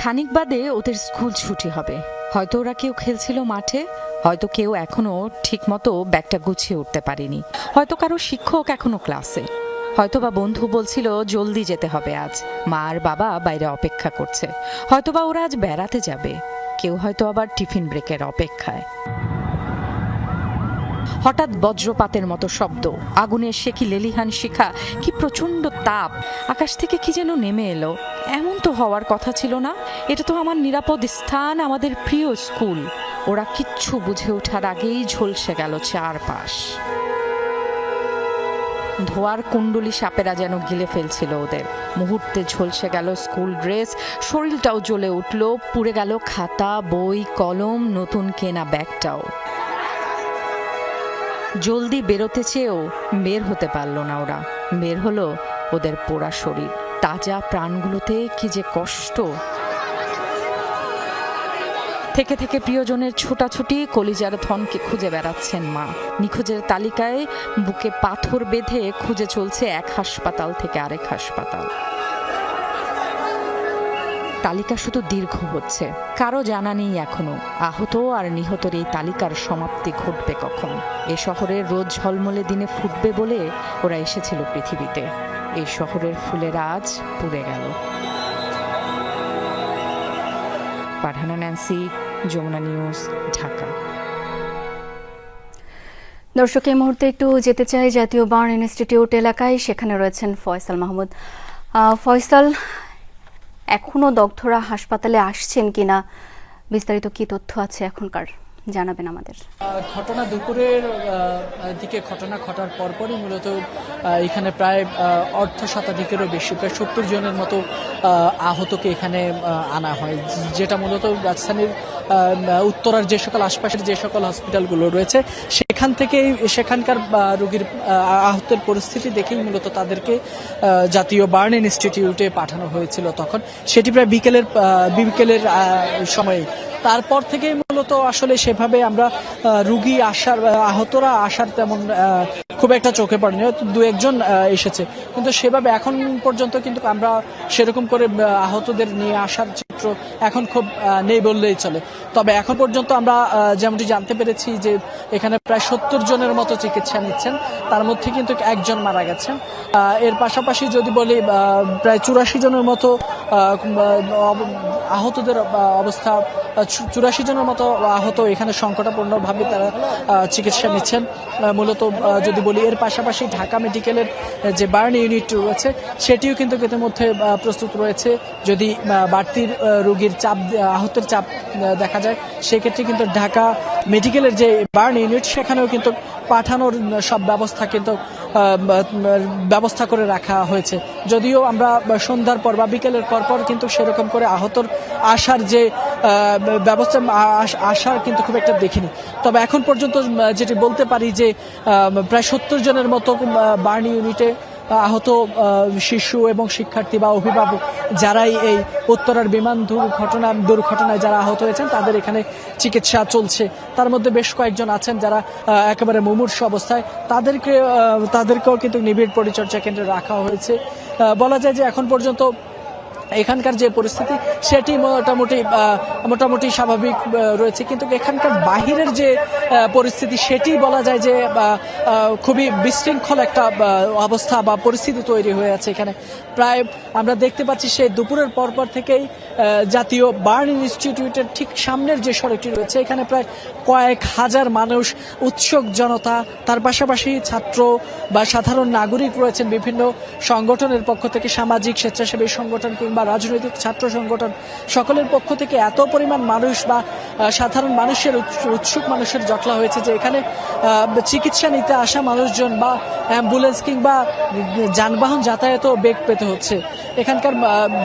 [SPEAKER 14] খানিক বাদে ওদের স্কুল ছুটি হবে। হয়তো ওরা কেউ খেলছিল মাঠে, হয়তো কেউ এখনো ঠিকমতো ব্যাগটা গুছিয়ে উঠতে পারেনি, হয়তো কারো শিক্ষক এখনো ক্লাসে, হয়তো বা বন্ধু বলছিল জলদি যেতে হবে আজ, মা আর বাবা বাইরে অপেক্ষা করছে, হয়তো বা ওরা আজ বেড়াতে যাবে, কেউ হয়তো আবার টিফিন ব্রেকের অপেক্ষায়। হঠাৎ বজ্রপাতের মতো শব্দ, আগুনের সে কি লেলিহান শিখা, কি প্রচন্ড তাপ, আকাশ থেকে কি যেন নেমে এলো। এমন তো হওয়ার কথা ছিল না। এটা তো আমার নিরাপদ স্থান, আমাদের প্রিয় স্কুল। ওরা কিচ্ছু বুঝে ওঠার আগেই ঝলসে গেল চারপাশ। ধোয়ার কুণ্ডলি সাপেরা যেন গিলে ফেলছিল ওদের। মুহূর্তে ঝলসে গেল স্কুল ড্রেস, শরীরটাও জ্বলে উঠল, পুড়ে গেল খাতা, বই, কলম, নতুন কেনা ব্যাগটাও। জলদি বেরোতে চেয়েও বের হতে পারল না ওরা। বের হলো ওদের পোড়া শরীর। তাজা প্রাণগুলোতে কি যে কষ্ট। থেকে থেকে প্রিয়জনের ছোটাছুটি, কলিজার ধনকে খুঁজে বেড়াচ্ছেন মা। নিখোঁজের তালিকায় বুকে পাথর বেঁধে খুঁজে চলছে এক হাসপাতাল থেকে আরেক হাসপাতাল। তালিকা শুধু দীর্ঘ হচ্ছে। কারো জানা নেই এখনো আহত আর নিহতের এই তালিকার সমাপ্তি ঘটবে কখন। এ শহরের রোদ ঝলমলে দিনে ফুটবে বলে ওরা এসেছিল পৃথিবীতে। এই শহরের ফুলের আজ পুড়ে গেল। পাঠানা ন্যান্সি, যমুনা নিউজ, ঢাকা।
[SPEAKER 1] দর্শক, এই মুহূর্তে একটু যেতে চাই জাতীয় বার্ন ইনস্টিটিউট এলাকায়। সেখানে রয়েছেন ফয়সাল মাহমুদ। ফয়সাল, এখনো দগ্ধরা হাসপাতালে আসছেন কিনা, বিস্তারিত কি তথ্য আছে এখনকার জানাবেন আমাদের।
[SPEAKER 15] ঘটনা দুপুরের দিকে ঘটনা ঘটার পরপরই মূলত এখানে প্রায় অর্ধ শতাধিকেরও বেশি, প্রায় 70 জনের মতো আহতকে এখানে আনা হয়, যেটা মূলত রাজধানীর উত্তরার যে সকল আশপাশের যে সকল হসপিটালগুলো রয়েছে সেখান থেকেই, সেখানকার রোগীর আহতের পরিস্থিতি দেখেই মূলত তাদেরকে জাতীয় বার্ন ইনস্টিটিউটে পাঠানো হয়েছিল। তখন সেটি প্রায় বিকেলের সময়ে। তারপর থেকেই মূলত আসলে সেভাবে আমরা রুগী আসার, আহতরা আসার তেমন খুব একটা চোখে পড়েনি। দু একজন এসেছে, কিন্তু সেভাবে এখন পর্যন্ত কিন্তু আমরা সেরকম করে আহতদের নিয়ে আসার চিত্র এখন খুব নেই বললেই চলে। তবে এখন পর্যন্ত আমরা যেমনটি জানতে পেরেছি যে এখানে প্রায় 70 জনের মতো চিকিৎসা নিচ্ছেন, তার মধ্যে কিন্তু একজন মারা গেছেন। এর পাশাপাশি যদি বলি প্রায় 84 জনের মতো আহতদের অবস্থা, 84 জনের মতো আহত এখানে সংকটাপূর্ণভাবে তারা চিকিৎসা নিচ্ছেন মূলত যদি বলি। এর পাশাপাশি ঢাকা মেডিকেলের যে বার্ন ইউনিট রয়েছে সেটিও কিন্তু ইতিমধ্যে প্রস্তুত রয়েছে। যদি বাড়তি রোগীর চাপ, আহতের চাপ দেখা যায়, সেক্ষেত্রে কিন্তু ঢাকা মেডিকেলের যে বার্ন ইউনিট সেখানেও কিন্তু পাঠানোর সব ব্যবস্থা কিন্তু ব্যবস্থা করে রাখা হয়েছে। যদিও আমরা সন্ধ্যার পর বা বিকেলের পর কিন্তু সেরকম করে আহতর আসার যে ব্যবস্থা আসার কিন্তু খুব একটা দেখিনি। তবে এখন পর্যন্ত যেটি বলতে পারি যে প্রায় 70 জনের মতো বার্ন ইউনিটে আহত শিশু এবং শিক্ষার্থী বা অভিভাবক যারাই এই উত্তরার বিমান দুর্ঘটনায় যারা আহত হয়েছেন তাদের এখানে চিকিৎসা চলছে। তার মধ্যে বেশ কয়েকজন আছেন যারা একেবারে মুমূর্ষু অবস্থায়, তাদেরকেও কিন্তু নিবিড় পরিচর্যা কেন্দ্রে রাখা হয়েছে। বলা যায় যে এখন পর্যন্ত এখানকার যে পরিস্থিতি সেটি মোটামুটি স্বাভাবিক রয়েছে, কিন্তু এখানকার বাহিরের যে পরিস্থিতি সেটি বলা যায় যে খুবই বিশৃঙ্খল একটা অবস্থা বা পরিস্থিতি তৈরি হয়ে আছে এখানে। প্রায় আমরা দেখতে পাচ্ছি সেই দুপুরের পরপর থেকেই জাতীয় বার্ন ইনস্টিটিউটের ঠিক সামনের যে সড়কটি রয়েছে এখানে প্রায় কয়েক হাজার মানুষ, উৎসুক জনতা, তার পাশাপাশি ছাত্র বা সাধারণ নাগরিক রয়েছেন বিভিন্ন সংগঠনের পক্ষ থেকে, সামাজিক স্বেচ্ছাসেবী সংগঠন কিংবা রাজনৈতিক ছাত্র সংগঠন, সকলের পক্ষ থেকে এত পরিমাণ মানুষ বা সাধারণ মানুষের উৎসুক মানুষের জটলা হয়েছে যে এখানে চিকিৎসা নিতে আসা মানুষজন বা অ্যাম্বুলেন্স কিংবা যানবাহন যাতায়াতও বেগ পেতে হচ্ছে। এখানকার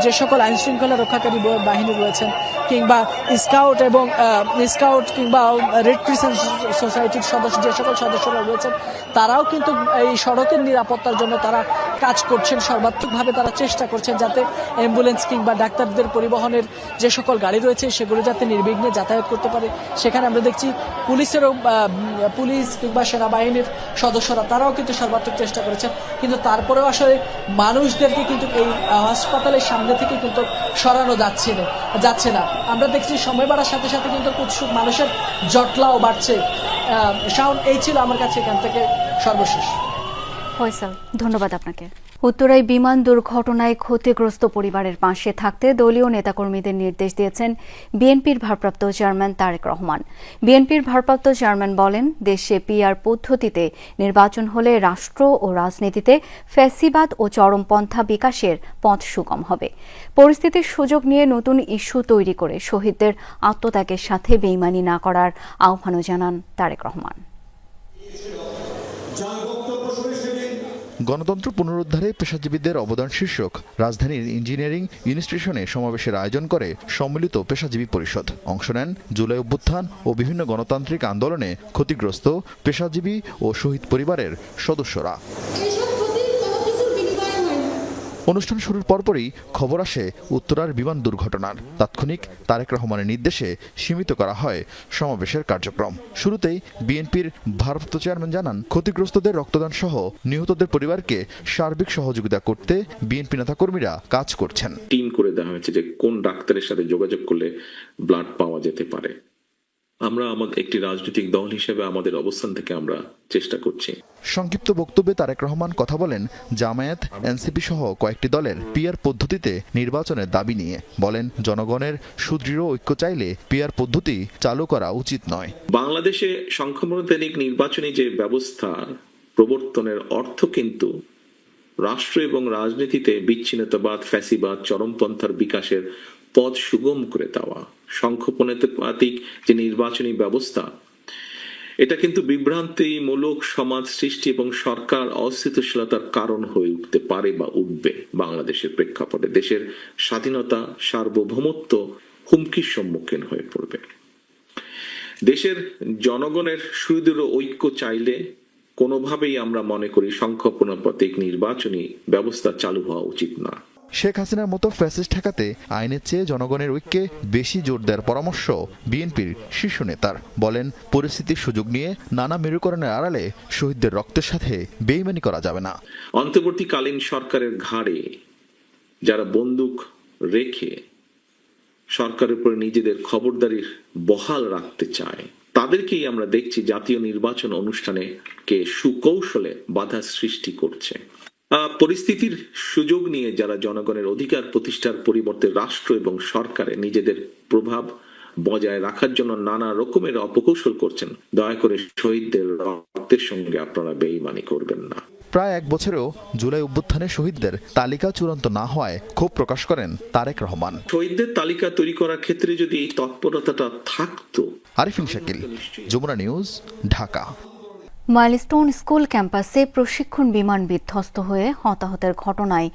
[SPEAKER 15] যে সকল আইন শৃঙ্খলা রক্ষাকারী বাহিনী রয়েছেন কিংবা স্কাউট কিংবা রেড ক্রিসেন্ট সোসাইটির যে সকল সদস্যরা রয়েছেন তারাও কিন্তু এই সড়কের নিরাপত্তার জন্য তারা কাজ করছেন, সর্বাত্মকভাবে তারা চেষ্টা করছেন যাতে অ্যাম্বুলেন্স কিংবা ডাক্তারদের পরিবহনের যে সকল গাড়ি রয়েছে সেগুলো যাতে নির্বিঘ্নে যাতায়াত করতে পারে। সেখানে আমরা দেখছি পুলিশ কিংবা সেনাবাহিনীর সদস্যরা তারাও কিন্তু সর্বাত্মক চেষ্টা করেছেন, কিন্তু তারপরেও আসলে মানুষদেরকে কিন্তু এই হাসপাতালের সামনে থেকে কিন্তু সরানো যাচ্ছে না। আমরা দেখছি সময় বাড়ার সাথে সাথে কিন্তু উৎসুক মানুষের জটলাও বাড়ছে। শাওন, এই ছিল আমার কাছে এখান থেকে সর্বশেষ।
[SPEAKER 1] ফয়সাল, ধন্যবাদ আপনাকে। উত্তরায় বিমান দুর্ঘটনায় ক্ষতিগ্রস্ত পরিবারের পাশে থাকতে দলীয় নেতাকর্মীদের নির্দেশ দিয়েছেন বিএনপির ভারপ্রাপ্ত চেয়ারম্যান তারেক রহমান। বিএনপির ভারপ্রাপ্ত চেয়ারম্যান বলেন, দেশে পিআর পদ্ধতিতে নির্বাচন হলে রাষ্ট্র ও রাজনীতিতে ফ্যাসিবাদ ও চরমপন্থা বিকাশের পথ সুগম হবে। পরিস্থিতির সুযোগ নিয়ে নতুন ইস্যু তৈরি করে শহীদদের আত্মত্যাগের সাথে বেইমানি না করার আহ্বানও জানান তারেক রহমান।
[SPEAKER 16] গণতন্ত্র পুনরুদ্ধারে পেশাজীবীদের অবদান শীর্ষক রাজধানীর ইঞ্জিনিয়ারিং ইনস্টিটিউশনে সমাবেশের আয়োজন করে সম্মিলিত পেশাজীবী পরিষদ। অংশ নেন জুলাই অভ্যুত্থান ও বিভিন্ন গণতান্ত্রিক আন্দোলনে ক্ষতিগ্রস্ত পেশাজীবী ও শহীদ পরিবারের সদস্যরা। অনুষ্ঠান শুরুর পরপরই খবর আসে উত্তরার বিমান দুর্ঘটনার। তাৎক্ষণিক তারেক রহমানের নির্দেশে সীমিত করা হয় সমাবেশের কার্যক্রম। শুরুতেই বিএনপির ভারপ্রাপ্ত চেয়ারম্যান জানান, ক্ষতিগ্রস্তদের রক্তদান সহ নিহতদের পরিবারকে সার্বিক সহযোগিতা করতে বিএনপি নেতাকর্মীরা কাজ করছেন।
[SPEAKER 17] টিম করে দেওয়া হয়েছে যে কোন ডাক্তারের সাথে যোগাযোগ করলে ব্লাড পাওয়া যেতে পারে। আমরা একটি রাজনৈতিক দল হিসেবে আমাদের অবস্থান থেকে আমরা চেষ্টা করছি।
[SPEAKER 16] সংক্ষিপ্ত বক্তব্যে তারেক রহমান কথা বলেন জামায়াত, এনসিপি সহ কয়েকটি দলের পিআর পদ্ধতিতে নির্বাচনের দাবি নিয়ে। বলেন, জনগণের সুদৃঢ় ঐক্য চাইলে পিআর পদ্ধতি চালু করা উচিত নয়।
[SPEAKER 17] বাংলাদেশে সংখ্যাগরিষ্ঠ নির্বাচনী যে ব্যবস্থা প্রবর্তনের অর্থ কিন্তু রাষ্ট্র এবং রাজনীতিতে বিচ্ছিন্নতাবাদ, ফ্যাসিবাদ, চরমপন্থার বিকাশের পথ সুগম করে দেওয়া। সংখ্যানুপাতিক যে নির্বাচনী ব্যবস্থা এটা কিন্তু বিভ্রান্তিমূলক সমাজ সৃষ্টি এবং সরকার অস্থিতিশীলতার কারণ হয়ে উঠতে পারে বা উঠবে। বাংলাদেশের প্রেক্ষাপটে দেশের স্বাধীনতা, সার্বভৌমত্ব হুমকির সম্মুখীন হয়ে পড়বে। দেশের জনগণের সুদৃঢ় ঐক্য চাইলে কোনোভাবেই আমরা মনে করি সংখ্যানুপাতিক নির্বাচনী ব্যবস্থা চালু হওয়া উচিত না।
[SPEAKER 16] শেখ হাসিনার মতো ফ্যাসিস্ট ঠেকাতে আইনের চেয়ে জনগণের ঐক্যে বেশি জোর দেওয়ার পরামর্শ বিএনপির শীর্ষ নেতার। বলেন, পরিস্থিতির সুযোগ নিয়ে নানা মেরুকরণের আড়ালে শহীদদের রক্তের সাথে বেইমানি করা যাবে না।
[SPEAKER 17] অন্তর্বর্তীকালীন সরকারের ঘাড়ে যারা বন্দুক রেখে সরকারের উপর নিজেদের খবরদারির বহাল রাখতে চায় তাদেরকেই আমরা দেখছি জাতীয় নির্বাচন অনুষ্ঠানে কে সুকৌশলে বাধা সৃষ্টি করছে। পরিস্থিতির সুযোগ নিয়ে যারা জনগণের অধিকার প্রতিষ্ঠার পরিবর্তে রাষ্ট্র এবং সরকারে নিজেদের প্রভাব বজায় রাখার জন্য নানা রকমের অপকৌশল করছেন, দয়া করে শহীদদের রক্তের সঙ্গে আপনারা বেইমানি করবেন না।
[SPEAKER 16] প্রায় এক বছরেও জুলাই অভ্যুত্থানে শহীদদের তালিকা চূড়ান্ত না হওয়ায় ক্ষোভ প্রকাশ করেন তারেক রহমান।
[SPEAKER 17] শহীদদের তালিকা তৈরি করার ক্ষেত্রে যদি এই তৎপরতাটা থাকতো।
[SPEAKER 16] Arifin Shakil, Jamuna news, Dhaka.
[SPEAKER 1] Milestone school ক্যাম্পাসে প্রশিক্ষণ বিমান বিধ্বস্ত হয়ে হতাহতের ঘটনায়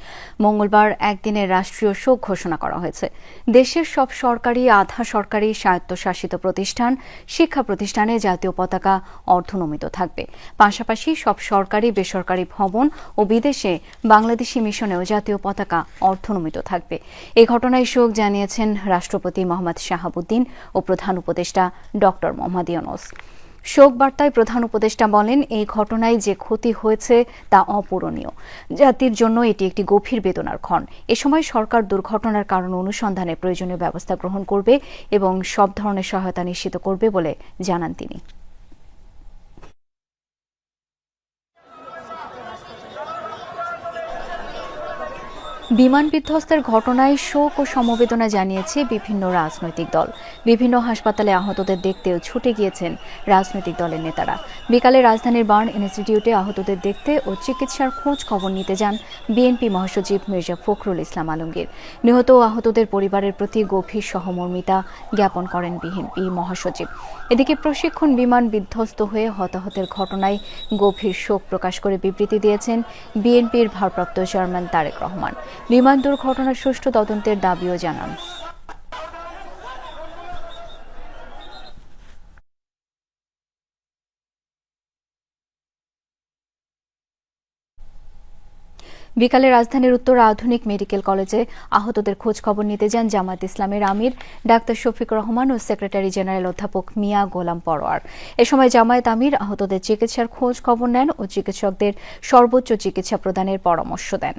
[SPEAKER 1] মঙ্গলবার একদিনের রাষ্ট্রীয় শোক ঘোষণা করা হয়েছে। দেশের সব সরকারি, আধা সরকারি, স্বায়ত্তশাসিত প্রতিষ্ঠান, শিক্ষা প্রতিষ্ঠানে জাতীয় পতাকা অর্ধনমিত থাকবে। পাশাপাশি সব সরকারি, বেসরকারি ভবন ও বিদেশে বাংলাদেশি মিশনেও জাতীয় পতাকা অর্ধনমিত থাকবে। এই ঘটনায় শোক জানিয়েছেন রাষ্ট্রপতি মোহাম্মদ শাহাবুদ্দিন ও প্রধান উপদেষ্টা ডক্টর মোহাম্মদ ইউনূস। শোক বার্তায় প্রধান উপদেষ্টা বলেন, এই ঘটনায় যে ক্ষতি হয়েছে তা অপূরণীয়। জাতির জন্য এটি একটি গভীর বেদনার ক্ষণ। এ সময় সরকার দুর্ঘটনার কারণ অনুসন্ধানে প্রয়োজনীয় ব্যবস্থা গ্রহণ করবে এবং সব ধরনের সহায়তা নিশ্চিত করবে বলে জানান তিনি। বিমান বিধ্বস্তের ঘটনায় শোক ও সমবেদনা জানিয়েছে বিভিন্ন রাজনৈতিক দল। বিভিন্ন হাসপাতালে আহতদের দেখতেও ছুটে গিয়েছেন রাজনৈতিক দলের নেতারা। বিকালে রাজধানীর বার্ন ইনস্টিটিউটে আহতদের দেখতে ও চিকিৎসার খোঁজ খবর নিতে যান বিএনপি মহাসচিব মির্জা ফখরুল ইসলাম আলমগীর। নিহত ও আহতদের পরিবারের প্রতি গভীর সহমর্মিতা জ্ঞাপন করেন বিএনপি মহাসচিব। এদিকে প্রশিক্ষণ বিমান বিধ্বস্ত হয়ে হতাহতের ঘটনায় গভীর শোক প্রকাশ করে বিবৃতি দিয়েছেন বিএনপির ভারপ্রাপ্ত চেয়ারম্যান তারেক রহমান। বিমান দুর্ঘটনার সুষ্ঠু তদন্তের দাবিও জানান। বিকালে রাজধানীর উত্তর আধুনিক মেডিকেল কলেজে আহতদের খোঁজ খবর নিতে যান জামায়াত ইসলামের আমির ডাক্তার শফিক রহমান ও সেক্রেটারি জেনারেল অধ্যাপক মিয়া গোলাম পরোয়ার। এ সময় জামায়াত আমির আহতদের চিকিৎসার খোঁজ খবর নেন ও চিকিৎসকদের সর্বোচ্চ চিকিৎসা প্রদানের পরামর্শ দেন।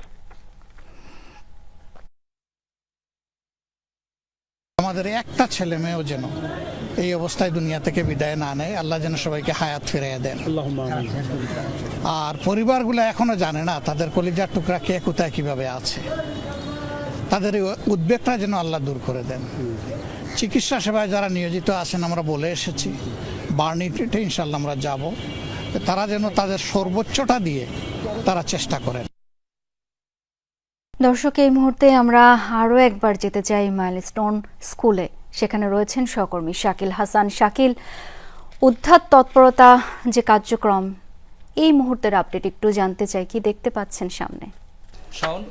[SPEAKER 18] আমাদের একটা ছেলে মেয়েও যেন এই অবস্থায় দুনিয়া থেকে বিদায় না নেয়, আল্লাহ যেন সবাইকে হায়াত ফিরিয়ে দেন। আর পরিবারগুলো এখনো জানে না তাদের কলিজার টুকরা কে কোথায় কিভাবে আছে। তাদের উদ্বেগটা যেন আল্লাহ দূর করে দেন। চিকিৎসা সেবায় যারা নিয়োজিত আছেন আমরা বলে এসেছি, বার্নিতে ইনশাল্লাহ আমরা যাব, তারা যেন তাদের সর্বোচ্চটা দিয়ে তারা চেষ্টা করেন।
[SPEAKER 1] দর্শক, এই মুহূর্তে আমরা আরও একবার যেতে চাই মাইলস্টোন স্কুলে। সেখানে রয়েছেন সহকর্মী শাকিল হাসান। শাকিল, উদ্ধার তৎপরতা যে কার্যক্রম, এই মুহূর্তের আপডেট একটু জানতে চাই, কি দেখতে পাচ্ছেন সামনে?
[SPEAKER 9] শাওন,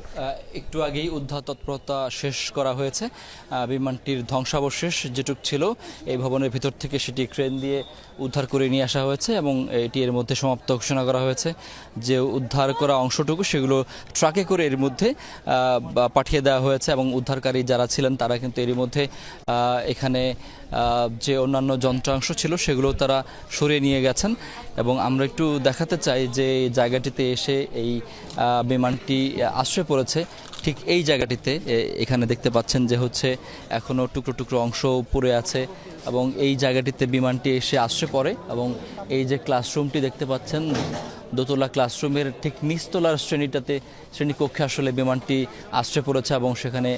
[SPEAKER 9] একটু আগেই উদ্ধার তৎপরতা শেষ করা হয়েছে। বিমানটির ধ্বংসাবশেষ যেটুক ছিল এই ভবনের ভিতর থেকে সেটি ক্রেন দিয়ে উদ্ধার করে নিয়ে আসা হয়েছে এবং এটি এর মধ্যে সমাপ্ত ঘোষণা করা হয়েছে। যে উদ্ধার করা অংশটুকু সেগুলো ট্রাকে করে এর মধ্যে পাঠিয়ে দেওয়া হয়েছে এবং উদ্ধারকারী যারা ছিলেন তারা কিন্তু এর মধ্যে এখানে যে অন্যান্য যন্ত্রাংশ ছিল সেগুলো তারা সরিয়ে নিয়ে গেছেন। এবং আমরা একটু দেখাতে চাই যে জায়গাটিতে এসে এই বিমানটি আশ্রয় পড়েছে, ঠিক এই জায়গাটিতে এখানে দেখতে পাচ্ছেন যে হচ্ছে এখনও টুকরো টুকরো অংশ পড়ে আছে এবং এই জায়গাটিতে বিমানটি এসে আশ্রয় পড়ে। এবং এই যে ক্লাসরুমটি দেখতে পাচ্ছেন, দোতলা ক্লাসরুমের ঠিক নিচতলার শ্রেণীকক্ষে আসলে বিমানটি আশ্রয় পড়েছে এবং সেখানে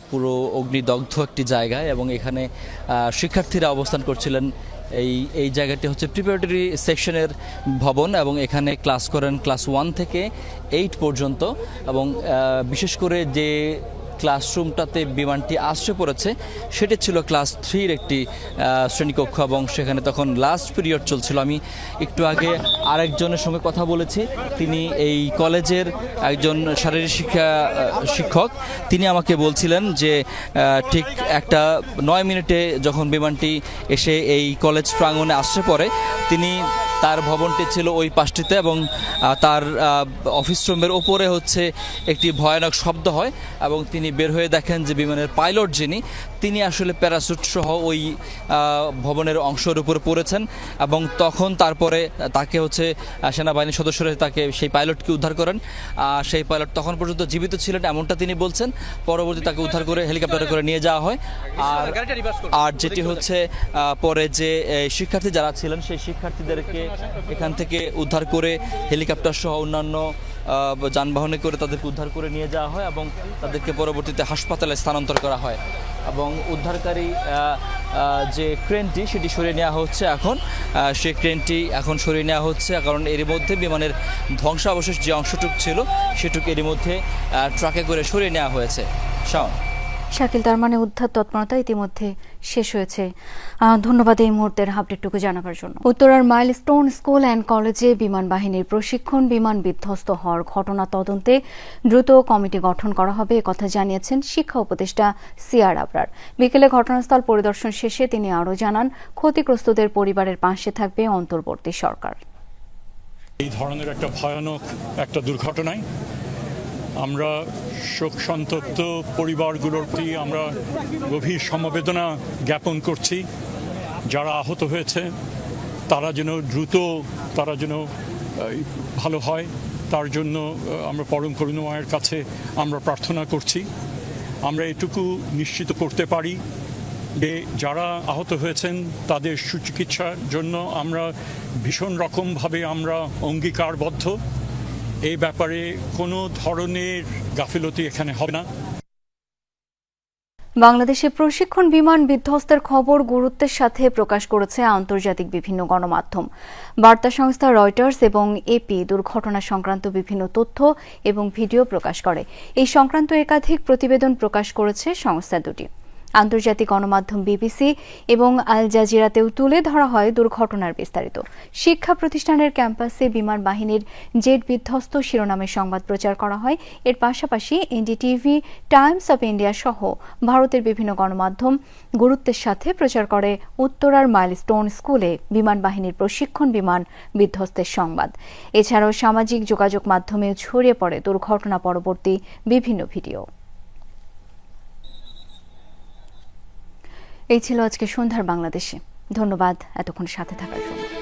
[SPEAKER 9] পুরো অগ্নিদগ্ধ একটি জায়গায় এবং এখানে শিক্ষার্থীরা অবস্থান করছিলেন। এই জায়গাটি হচ্ছে প্রিপারেটরি সেকশনের ভবন এবং এখানে ক্লাস করেন ক্লাস 1 থেকে 8 পর্যন্ত। এবং বিশেষ করে যে ক্লাসরুমটাতে বিমানটি আশ্রয় পড়েছে সেটি ছিল ক্লাস 3-র একটি শ্রেণীকক্ষ এবং সেখানে তখন লাস্ট পিরিয়ড চলছিল। আমি একটু আগে আরেকজনের সঙ্গে কথা বলেছি, তিনি এই কলেজের একজন শারীরিক শিক্ষা শিক্ষক। তিনি আমাকে বলছিলেন যে ঠিক 9 মিনিটে যখন বিমানটি এসে এই কলেজ প্রাঙ্গণে আশ্রয় পড়ে, তার ভবনটি ছিল ওই পাশটিতে এবং তার অফিস রুমের ওপরে হচ্ছে একটি ভয়ানক শব্দ হয় এবং তিনি বের হয়ে দেখেন যে বিমানের পাইলট তিনি আসলে প্যারাসুট সহ ওই ভবনের অংশের উপরে পড়েছেন এবং তখন তারপরে তাকে হচ্ছে সেনাবাহিনীর সদস্যরা তাকে সেই পাইলটকে উদ্ধার করেন। সেই পাইলট তখন পর্যন্ত জীবিত ছিলেন এমনটা তিনি বলছেন। পরবর্তী তাকে উদ্ধার করে হেলিকপ্টারে করে নিয়ে যাওয়া হয়। আর যেটি হচ্ছে পরে যে শিক্ষার্থী যারা ছিলেন সেই শিক্ষার্থীদেরকে এখান থেকে উদ্ধার করে হেলিকপ্টার সহ অন্যান্য যানবাহনে করে তাদেরকে উদ্ধার করে নিয়ে যাওয়া হয় এবং তাদেরকে পরবর্তীতে হাসপাতালে স্থানান্তর করা হয় এবং উদ্ধারকারী যে ক্রেনটি সেটি সরিয়ে নেওয়া হচ্ছে। এখন সেই ক্রেনটি এখন সরিয়ে নেওয়া হচ্ছে কারণ এর মধ্যে বিমানের ধ্বংসাবশেষ যে অংশটুকু ছিল সেটুকু এর মধ্যে ট্রাকে করে সরিয়ে নেওয়া হয়েছে।
[SPEAKER 1] শাকিল, তার মানে উদ্ধার তৎপরতা ইতিমধ্যে শেষ হয়েছে। ধন্যবাদ এই মুহূর্তের আপডেটটুকু জানাবার জন্য। উত্তরার মাইলস্টোন স্কুল অ্যান্ড কলেজে বিমান বাহিনীর প্রশিক্ষণ বিমান বিধ্বস্ত হওয়ার ঘটনা তদন্তে দ্রুত কমিটি গঠন করা হবে একথা জানিয়েছেন শিক্ষা উপদেষ্টা সিআর আবরার। বিকেলে ঘটনাস্থল পরিদর্শন শেষে তিনি আরও জানান, ক্ষতিগ্রস্তদের পরিবারের পাশে থাকবে অন্তর্বর্তী সরকার।
[SPEAKER 19] এই ধরনের একটা ভয়ানক একটা দুর্ঘটনায় আমরা শোক সন্তপ্ত পরিবারগুলোর প্রতি আমরা গভীর সমবেদনা জ্ঞাপন করছি। যারা আহত হয়েছে তারা যেন দ্রুত ভালো হয়, তার জন্য আমরা পরম করুণাময়ের কাছে আমরা প্রার্থনা করছি। আমরা এটুকু নিশ্চিত করতে পারি যে যারা আহত হয়েছেন তাদের সুচিকিৎসার জন্য আমরা ভীষণ রকমভাবে আমরা অঙ্গীকারবদ্ধ। এই ব্যাপারে কোনো ধরনের গাফিলতি এখানে হবে না।
[SPEAKER 1] বাংলাদেশে প্রশিক্ষণ বিমান বিধ্বস্তের খবর গুরুত্বের সাথে প্রকাশ করেছে আন্তর্জাতিক বিভিন্ন গণমাধ্যম। বার্তা সংস্থা রয়টার্স এবং এপি দুর্ঘটনা সংক্রান্ত বিভিন্ন তথ্য এবং ভিডিও প্রকাশ করে। এই সংক্রান্ত একাধিক প্রতিবেদন প্রকাশ করেছে সংস্থা দুটি। আন্তর্জাতিক গণমাধ্যম বিবিসি এবং আল জাজিরাতেও তুলে ধরা হয় দুর্ঘটনার বিস্তারিত। শিক্ষা প্রতিষ্ঠানের ক্যাম্পাসে বিমান বাহিনীর জেট বিধ্বস্ত শিরোনামে সংবাদ প্রচার করা হয়। এর পাশাপাশি এনডিটিভি, টাইমস অব ইন্ডিয়া সহ ভারতের বিভিন্ন গণমাধ্যম গুরুত্বের সাথে প্রচার করে উত্তরার মাইলস্টোন স্কুলে বিমান বাহিনীর প্রশিক্ষণ বিমান বিধ্বস্তের সংবাদ। এছাড়াও সামাজিক যোগাযোগ মাধ্যমে ছড়িয়ে পড়ে দুর্ঘটনা পরবর্তী বিভিন্ন ভিডিও। এই ছিল আজকে সন্ধ্যার বাংলাদেশে। ধন্যবাদ এতক্ষণ সাথে থাকার জন্য।